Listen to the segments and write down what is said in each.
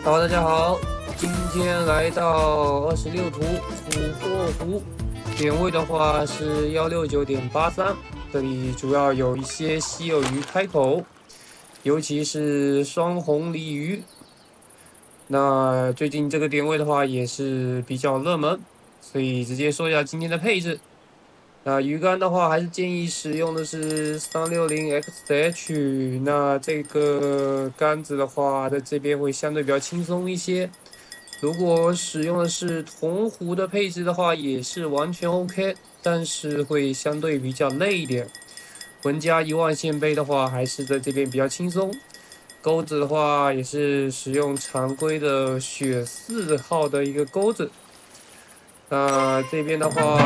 好，大家好，今天来到26图琥珀湖，点位的话是169.83，这里主要有一些稀有鱼开口，尤其是双红鲤鱼。那最近这个点位的话也是比较热门，所以直接说一下今天的配置。那鱼竿的话，还是建议使用的是360XH。那这个杆子的话，在这边会相对比较轻松一些。如果使用的是铜壶的配置的话，也是完全 OK，但是会相对比较累一点。文家1万线杯的话，还是在这边比较轻松。钩子的话，也是使用常规的雪4号的一个钩子。那这边的话，鱼饵的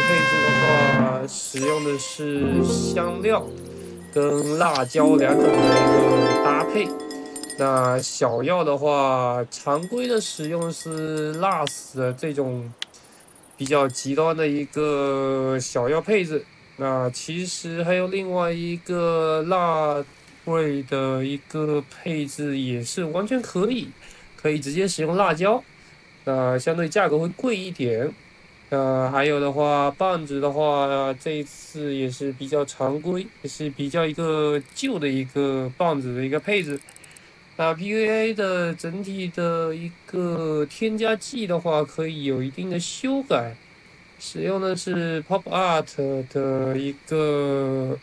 配置的话，使用的是香料跟辣椒两种的一个搭配。那小药的话，常规的使用是辣死的这种比较极端的一个小药配置。那其实还有另外一个辣味的一个配置也是完全可以，可以直接使用辣椒。相对价格会贵一点。还有的话，棒子的话，这一次也是比较常规，也是比较一个旧的一个棒子的一个配置。那 PVA 的整体的一个添加剂的话，可以有一定的修改，使用的是 Pop Art 的一个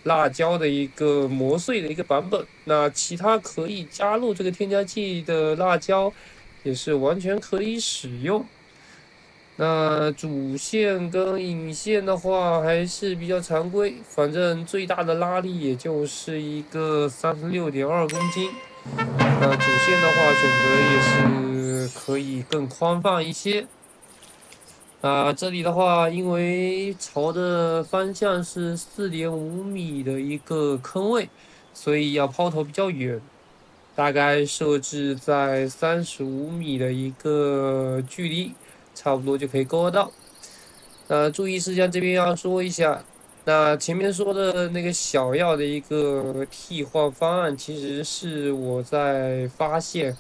辣椒的一个磨碎的一个版本。那其他可以加入这个添加剂的辣椒，也是完全可以使用。那主线跟引线的话还是比较常规，反正最大的拉力也就是一个36.2公斤。主线的话选择也是可以更宽泛一些。这里的话，因为朝的方向是4.5米的一个坑位，所以要抛投比较远，大概设置在35米的一个距离，差不多就可以勾得到。注意事项这边要说一下，那前面说的那个小药的一个替换方案，其实是我在发现，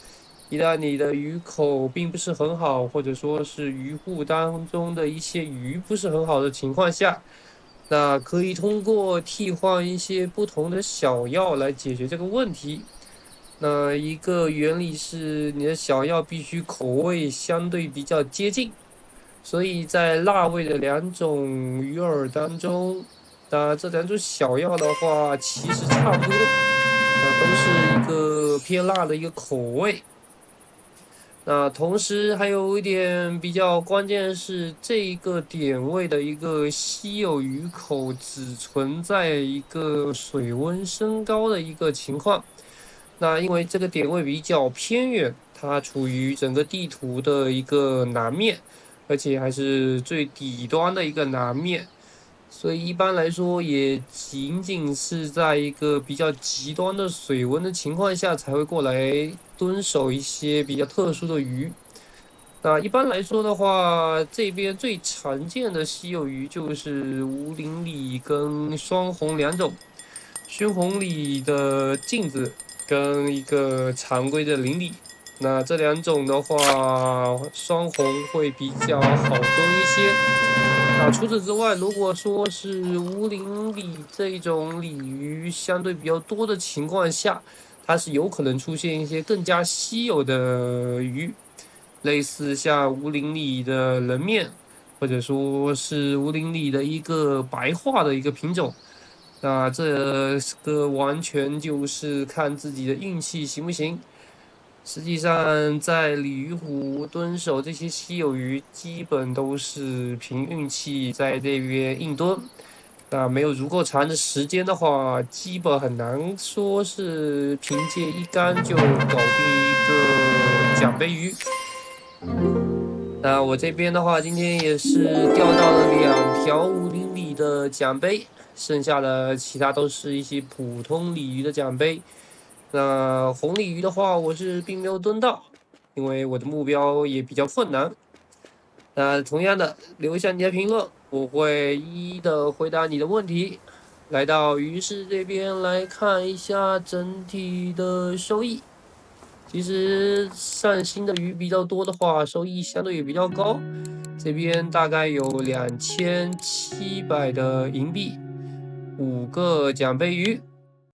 一旦你的鱼口并不是很好，或者说是鱼护当中的一些鱼不是很好的情况下，那可以通过替换一些不同的小药来解决这个问题。那一个原理是，你的小药必须口味相对比较接近。所以在辣味的两种鱼饵当中，这两种小药的话，其实差不多，都是一个偏辣的一个口味。那同时还有一点比较关键的是，这一个点位的一个稀有鱼口只存在一个水温升高的一个情况。那因为这个点位比较偏远，它处于整个地图的一个南面，而且还是最底端的一个南面，所以一般来说也仅仅是在一个比较极端的水温的情况下才会过来蹲守一些比较特殊的鱼。那一般来说的话，这边最常见的稀有鱼就是无鳞鲤跟双红两种。熏红鲤的镜子跟一个常规的鳞鲤，那这两种的话，双红会比较好蹲一些。除此之外，如果说是无鳞鲤这一种鲤鱼相对比较多的情况下，它是有可能出现一些更加稀有的鱼，类似像无鳞鲤的人面，或者说是无鳞鲤的一个白化的一个品种。那这个完全就是看自己的运气行不行。实际上，在鲤鱼湖蹲守这些稀有鱼，基本都是凭运气在这边硬蹲。那没有足够长的时间的话，基本很难说是凭借一杆就搞定一个奖杯鱼。那我这边的话，今天也是钓到了2条5厘米的奖杯，剩下的其他都是一些普通鲤鱼的奖杯。那红鲤鱼的话，我是并没有蹲到，因为我的目标也比较困难。那同样的，留下你的评论，我会一一的回答你的问题。来到鱼市这边来看一下整体的收益。其实上新的鱼比较多的话，收益相对也比较高。这边大概有2700的银币，5个奖杯鱼。